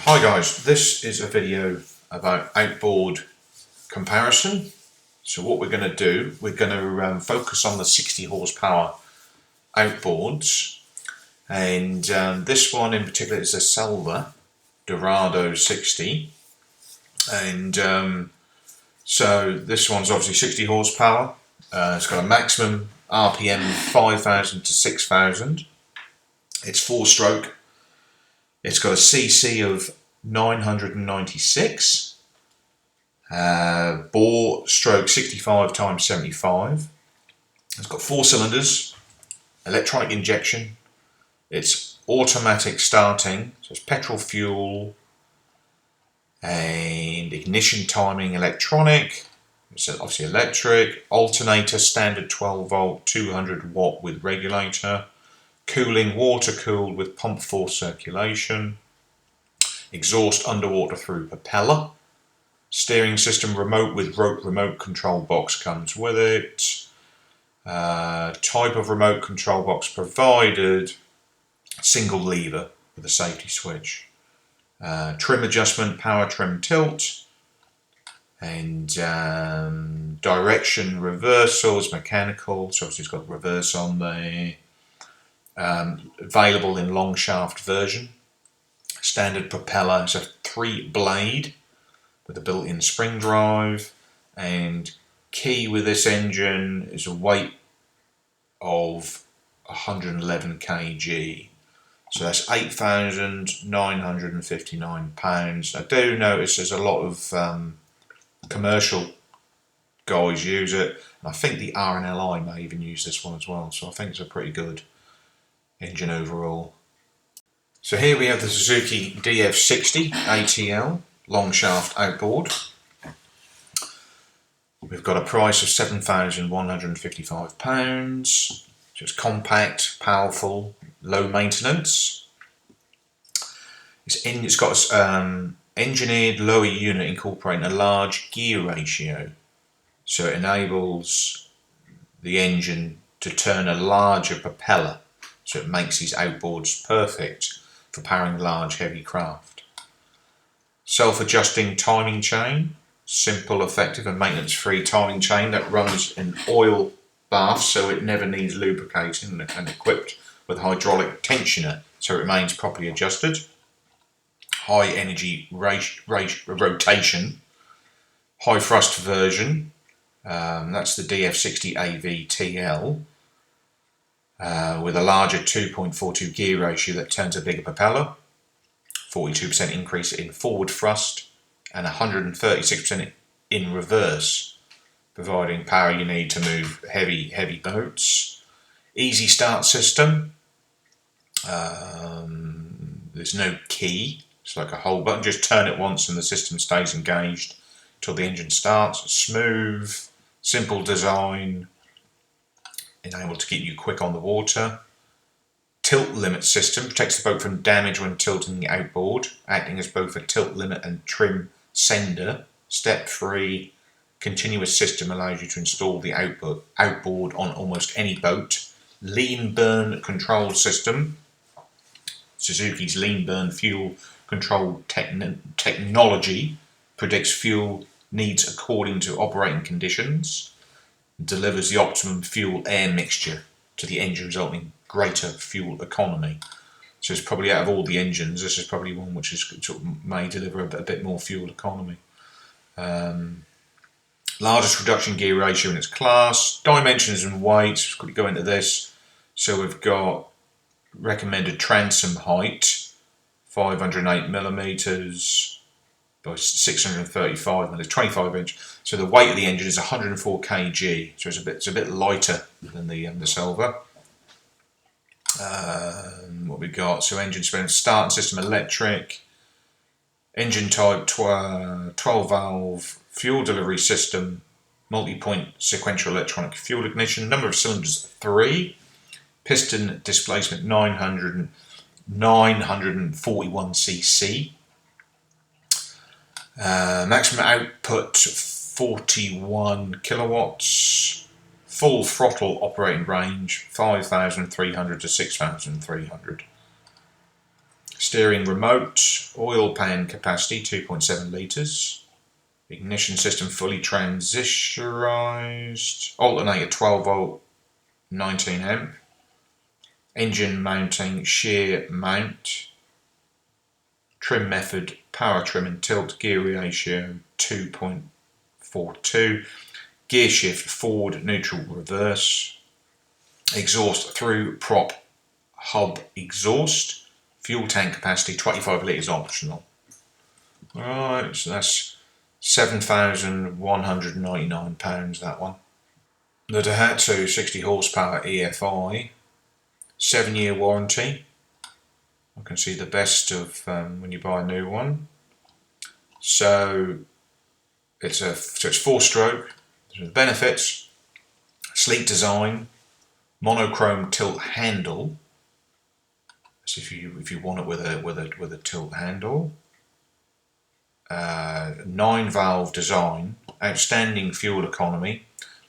Hi guys, this is a video about outboard comparison. So what we're going to do, we're going to focus on the 60 horsepower outboards, and this one in particular is a Salva Dorado 60, and so this one's obviously 60 horsepower. It's got a maximum RPM of 5,000 to 6,000. It's 4-stroke. It's got a CC of 996, bore stroke 65 times 75. It's got 4 cylinders, electronic injection. It's automatic starting, so it's petrol fuel and ignition timing electronic. It's obviously electric, alternator standard 12 volt, 200 watt with regulator. Cooling, water cooled with pump force circulation. Exhaust underwater through propeller. Steering system remote with remote control box comes with it. Type of remote control box provided. Single lever with a safety switch. Trim adjustment, power trim tilt. And direction reversal is mechanical, so obviously it's got reverse on there. Available in long shaft version. Standard propeller is a 3-blade with a built-in spring drive, and key with this engine is a weight of 111 kg, so that's 8,959 pounds. I do notice there's a lot of commercial guys use it, and I think the R&LI may even use this one as well, so I think it's a pretty good engine overall. So here we have the Suzuki DF60 ATL long shaft outboard. We've got a price of £7,155. So it's compact, powerful, low maintenance. It's got engineered lower unit incorporating a large gear ratio, so it enables the engine to turn a larger propeller. So it makes these outboards perfect for powering large, heavy craft. Self-adjusting timing chain, simple, effective and maintenance-free timing chain that runs in oil bath, so it never needs lubricating, and equipped with hydraulic tensioner, so it remains properly adjusted. High energy rotation, high thrust version, that's the DF60 AVTL. With a larger 2.42 gear ratio that turns a bigger propeller, 42% increase in forward thrust, and 136% in reverse, providing power you need to move heavy boats. Easy start system. There's no key. It's like a hold button. Just turn it once and the system stays engaged till the engine starts. Smooth, simple design, enabled to keep you quick on the water. Tilt limit system protects the boat from damage when tilting the outboard, acting as both a tilt limit and trim sender. Step 3, continuous system allows you to install the outboard on almost any boat. Lean burn control system. Suzuki's lean burn fuel control technology predicts fuel needs according to operating conditions. Delivers the optimum fuel-air mixture to the engine, resulting in greater fuel economy. So it's probably, out of all the engines, this is probably one which is, may deliver a bit more fuel economy. Largest reduction gear ratio in its class. Dimensions and weights, we've got to go into this. So we've got recommended transom height, 508 millimeters by 635 millimeters, 25 inch. So the weight of the engine is 104 kg, so it's a bit lighter than the Salva. What we got? So engine starting system electric, engine type 12 valve, fuel delivery system, multi-point sequential electronic fuel ignition. Number of cylinders 3, piston displacement 941 cc. Maximum output 41 kilowatts. Full throttle operating range 5,300 to 6,300. Steering remote, oil pan capacity 2.7 litres, ignition system fully transistorized, alternator 12 volt 19 amp, engine mounting shear mount, trim method power trim and tilt, gear ratio 2.42, gear shift forward, neutral, reverse, exhaust through prop hub exhaust, fuel tank capacity 25 litres optional. Alright, so that's £7,199, that one. The Daihatsu 60 horsepower EFI, 7-year warranty. I can see the best of when you buy a new one. So it's 4-stroke. So the benefits: sleek design, monochrome tilt handle. So if you want it with a tilt handle, 9-valve design, outstanding fuel economy,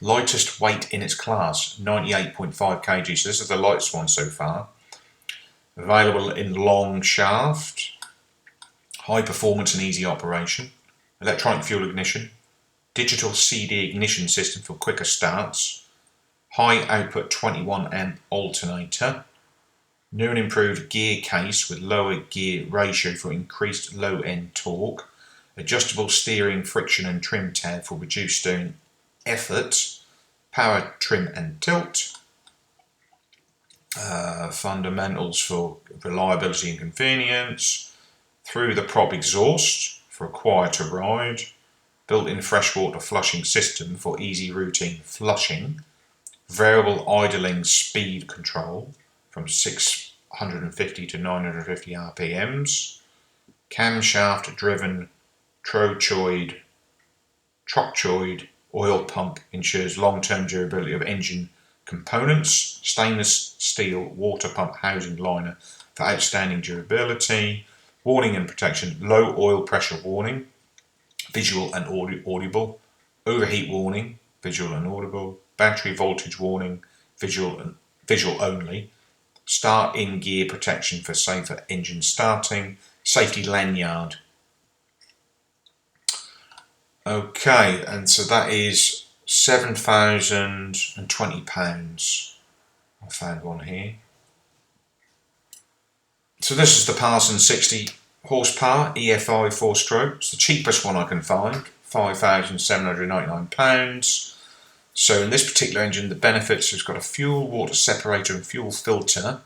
lightest weight in its class, 98.5 kg. So this is the lightest one so far. Available in long shaft, high performance and easy operation, electronic fuel ignition, digital CD ignition system for quicker starts, high output 21 amp alternator, new and improved gear case with lower gear ratio for increased low end torque, adjustable steering friction and trim tab for reduced steering effort, power trim and tilt, fundamentals for reliability and convenience, through the prop exhaust for a quieter ride, built-in freshwater flushing system for easy routine flushing, variable idling speed control from 650 to 950 RPMs, camshaft driven trochoid oil pump ensures long-term durability of engine components, stainless steel water pump housing liner for outstanding durability, warning and protection, low oil pressure warning, visual and audible, overheat warning, visual and audible, battery voltage warning, visual only, start in gear protection for safer engine starting, safety lanyard. Okay, and so that is £7,020. I found one here. So this is the Parsons 60 horsepower EFI 4-stroke. It's the cheapest one I can find, £5,799. So in this particular engine, the benefits: it's got a fuel water separator and fuel filter,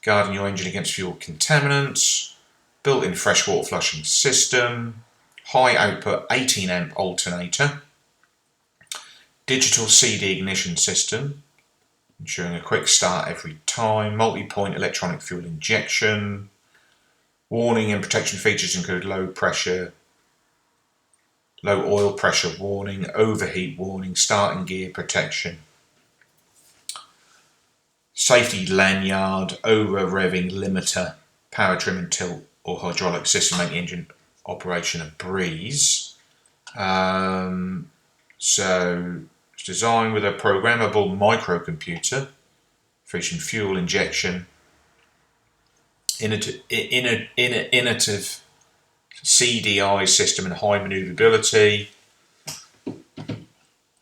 guarding your engine against fuel contaminants, built-in freshwater flushing system, high output 18 amp alternator, digital CD ignition system, ensuring a quick start every time, multi-point electronic fuel injection, warning and protection features include low oil pressure warning, overheat warning, start and gear protection, safety lanyard, over revving limiter, power trim and tilt or hydraulic system make the engine operation a breeze. So it's designed with a programmable microcomputer featuring fuel injection, innovative CDI system and high manoeuvrability,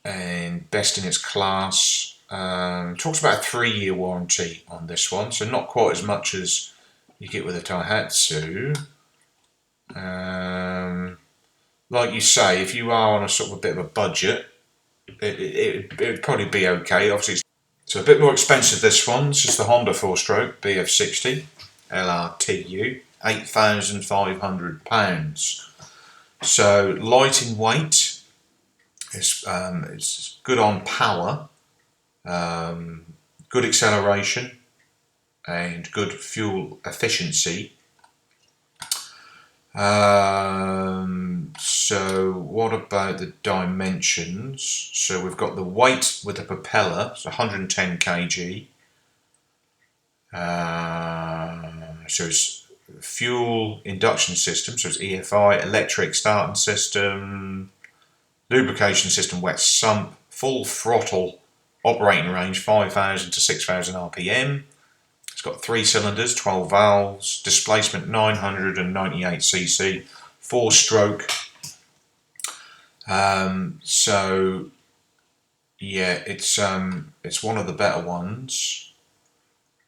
and best in its class. Talks about a 3-year warranty on this one, so not quite as much as you get with a Daihatsu. Like you say, if you are on a sort of a bit of a budget, it would probably be okay. Obviously, so a bit more expensive, this one. This is the Honda 4-stroke BF60 LRTU, £8,500. So light in weight, it's good on power, good acceleration, and good fuel efficiency. So what about the dimensions? So we've got the weight with the propeller, so 110 kg. So it's fuel induction system, so it's EFI, electric starting system, lubrication system, wet sump, full throttle operating range 5,000 to 6,000 RPM. It's got 3 cylinders, 12 valves, displacement 998cc, 4-stroke. So yeah, it's one of the better ones.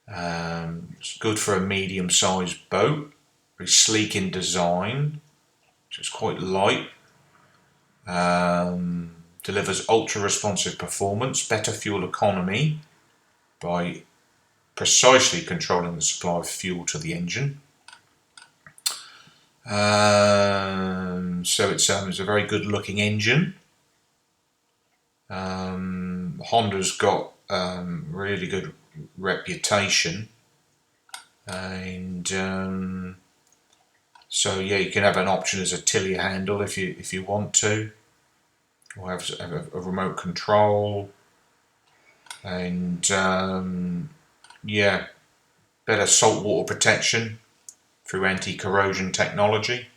It's good for a medium-sized boat. Very sleek in design, just quite light. Delivers ultra-responsive performance, better fuel economy by precisely controlling the supply of fuel to the engine. So it's a very good-looking engine. Honda's got really good reputation, and so yeah, you can have an option as a tiller handle if you want to, or have a remote control, and yeah, better saltwater protection through anti-corrosion technology,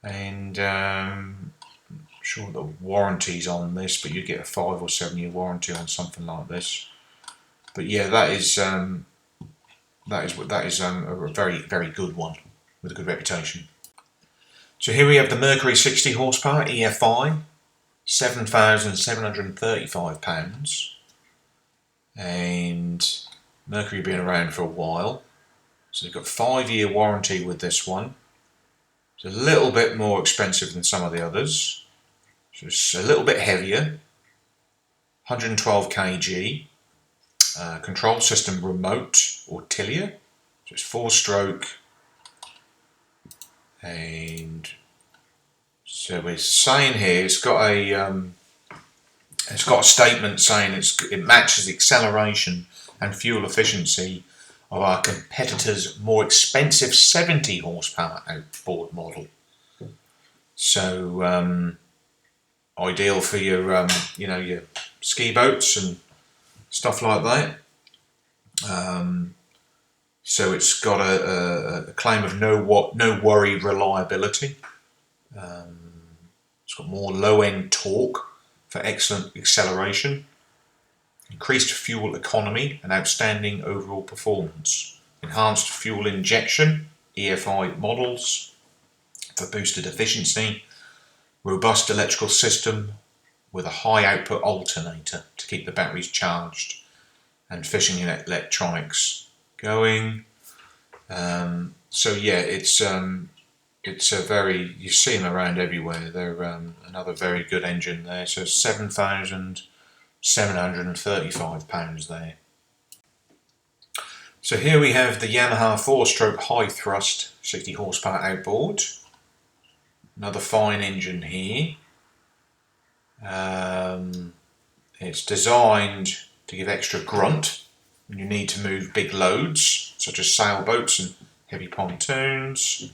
and I'm sure the warranty's on this, but you get a 5 or 7 year warranty on something like this. But yeah, that is a very good one with a good reputation. So here we have the Mercury 60 horsepower EFI, £7,735, and Mercury been around for a while, so they've got 5 year warranty with this one. It's a little bit more expensive than some of the others, so it's a little bit heavier, 112 kg. Control system remote or tiller, so it's 4-stroke, and so we're saying here it's got a statement saying it matches the acceleration and fuel efficiency of our competitor's more expensive 70 horsepower outboard model. So ideal for your your ski boats and stuff like that. So it's got a claim of no worry reliability. It's got more low-end torque for excellent acceleration, increased fuel economy and outstanding overall performance, enhanced fuel injection, EFI models for boosted efficiency, robust electrical system with a high output alternator to keep the batteries charged, and fishing electronics going. So yeah, it's a very, you see them around everywhere. They're another very good engine there. So £7,735 there. So here we have the Yamaha 4-stroke high thrust 60 horsepower outboard. Another fine engine here. It's designed to give extra grunt when you need to move big loads, such as sailboats and heavy pontoons.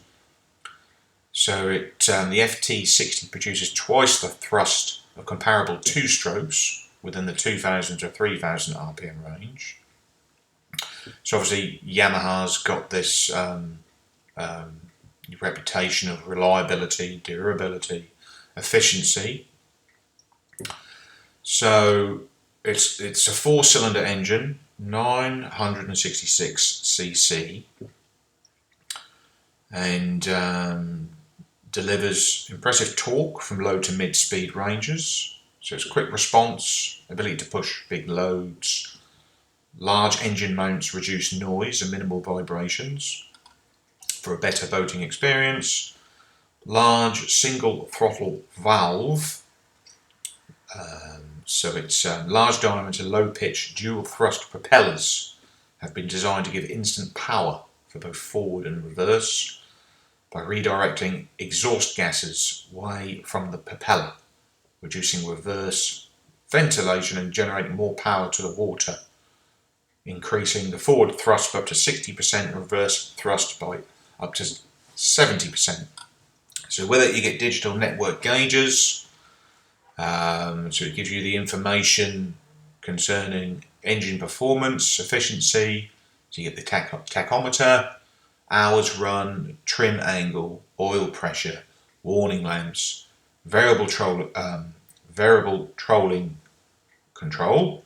So the FT60 produces twice the thrust of comparable 2-strokes within the 2,000 to 3,000 RPM range. So obviously Yamaha's got this reputation of reliability, durability, efficiency. So it's a 4-cylinder engine, 966cc, and delivers impressive torque from low to mid speed ranges. So it's quick response, ability to push big loads. Large engine mounts reduce noise and minimal vibrations for a better boating experience. Large single throttle valve. So it's large diameter, low pitch, dual thrust propellers have been designed to give instant power for both forward and reverse by redirecting exhaust gases away from the propeller, reducing reverse ventilation and generating more power to the water, increasing the forward thrust by up to 60% and reverse thrust by up to 70%. So with it you get digital network gauges. So it gives you the information concerning engine performance, efficiency. So you get the tachometer, hours run, trim angle, oil pressure, warning lamps, variable trolling control,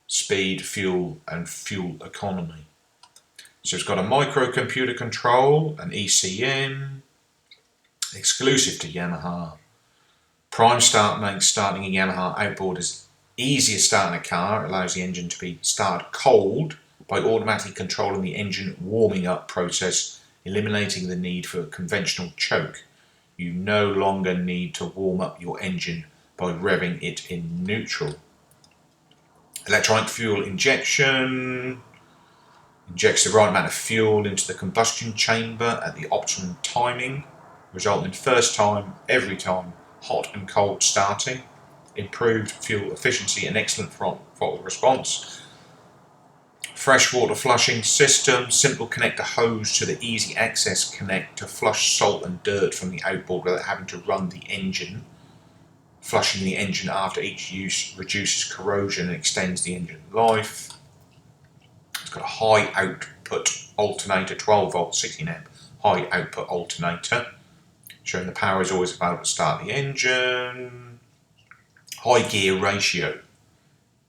speed, fuel, and fuel economy. So it's got a microcomputer control, an ECM, exclusive to Yamaha. Prime Start makes starting a Yamaha Outboard as easy as starting a car. It allows the engine to be started cold by automatically controlling the engine warming up process, eliminating the need for a conventional choke. You no longer need to warm up your engine by revving it in neutral. Electronic fuel injection injects the right amount of fuel into the combustion chamber at the optimum timing, resulting in first time, every time, hot and cold starting, improved fuel efficiency and excellent throttle response. Freshwater flushing system, simple connector hose to the easy access connect to flush salt and dirt from the outboard without having to run the engine. Flushing the engine after each use reduces corrosion and extends the engine life. It's got a high output alternator, 12 volt, 16 amp high output alternator, showing the power is always available to start the engine. High gear ratio.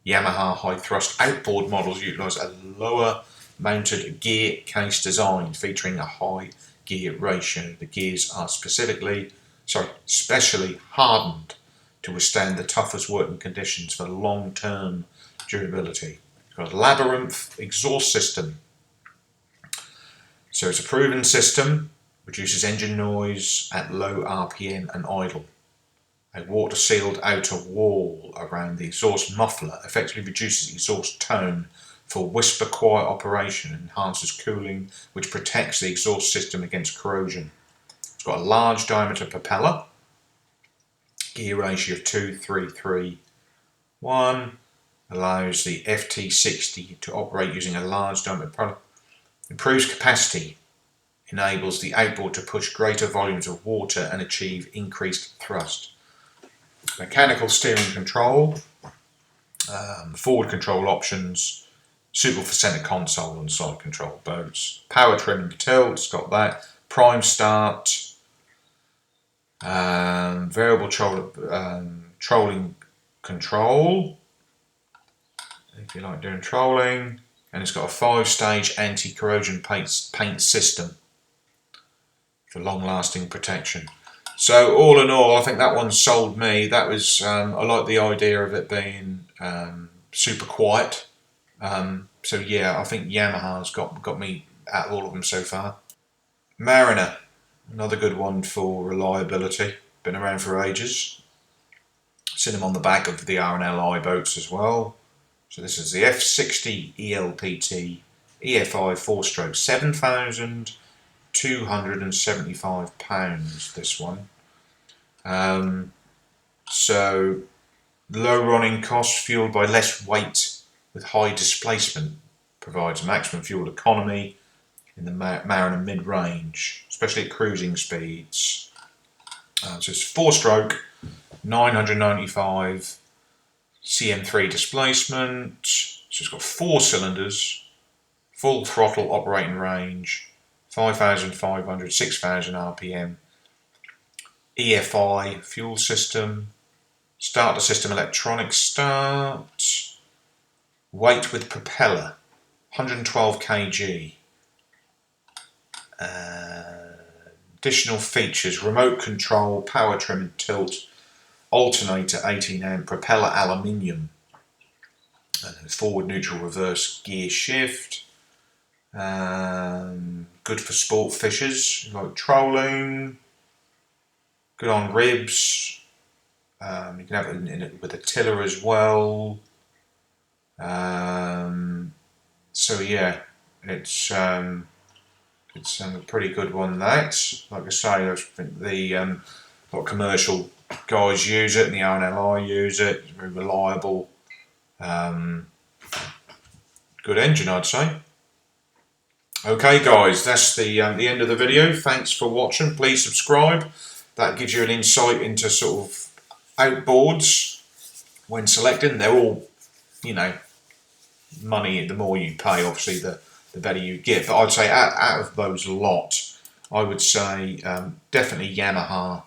Yamaha high thrust outboard models utilise a lower mounted gear case design featuring a high gear ratio. The gears are specially hardened to withstand the toughest working conditions for long-term durability. It's got a labyrinth exhaust system. So it's a proven system, reduces engine noise at low RPM and idle. A water-sealed outer wall around the exhaust muffler effectively reduces the exhaust tone for whisper-quiet operation and enhances cooling, which protects the exhaust system against corrosion. It's got a large diameter propeller, gear ratio of 2-3-3-1, allows the FT60 to operate using a large diameter propeller, improves capacity, enables the outboard to push greater volumes of water and achieve increased thrust. Mechanical steering control, forward control options, suitable for centre console and side control boats. Power trim and tilt, it's got that. Prime start, variable trolling control, if you like doing trolling, and it's got a 5-stage anti-corrosion paint system for long-lasting protection. So all in all, I think that one sold me. That was I like the idea of it being super quiet. So yeah, I think Yamaha's got me at all of them so far. Mariner, another good one for reliability. Been around for ages. Seen them on the back of the R&Li boats as well. So this is the F60 ELPT EFI 4-stroke, £7,275. This one. So low running costs fueled by less weight with high displacement provides maximum fuel economy in the Mariner mid-range, especially at cruising speeds. So it's 4-stroke, 995 cm3 displacement. So it's got 4 cylinders, full throttle operating range, 5,500, 6,000 RPM. EFI fuel system, starter system electronic start, weight with propeller, 112 kg. Additional features, remote control, power trim and tilt, alternator 18 amp, propeller aluminium, forward neutral reverse gear shift, good for sport fishers like trolling, good on ribs, you can have it in it with a tiller as well, so yeah, it's a pretty good one. That, like I say, I think the lot of commercial guys use it and the R&Li use it. It's very reliable, good engine, I'd say. Okay guys, that's the end of the video. Thanks for watching. Please subscribe. That gives you an insight into sort of outboards when selecting. They're all, you know, money. The more you pay, obviously, the better you get. But I'd say out of those lot, I would say definitely Yamaha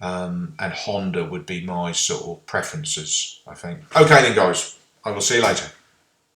and Honda would be my sort of preferences, I think. Okay then guys, I will see you later.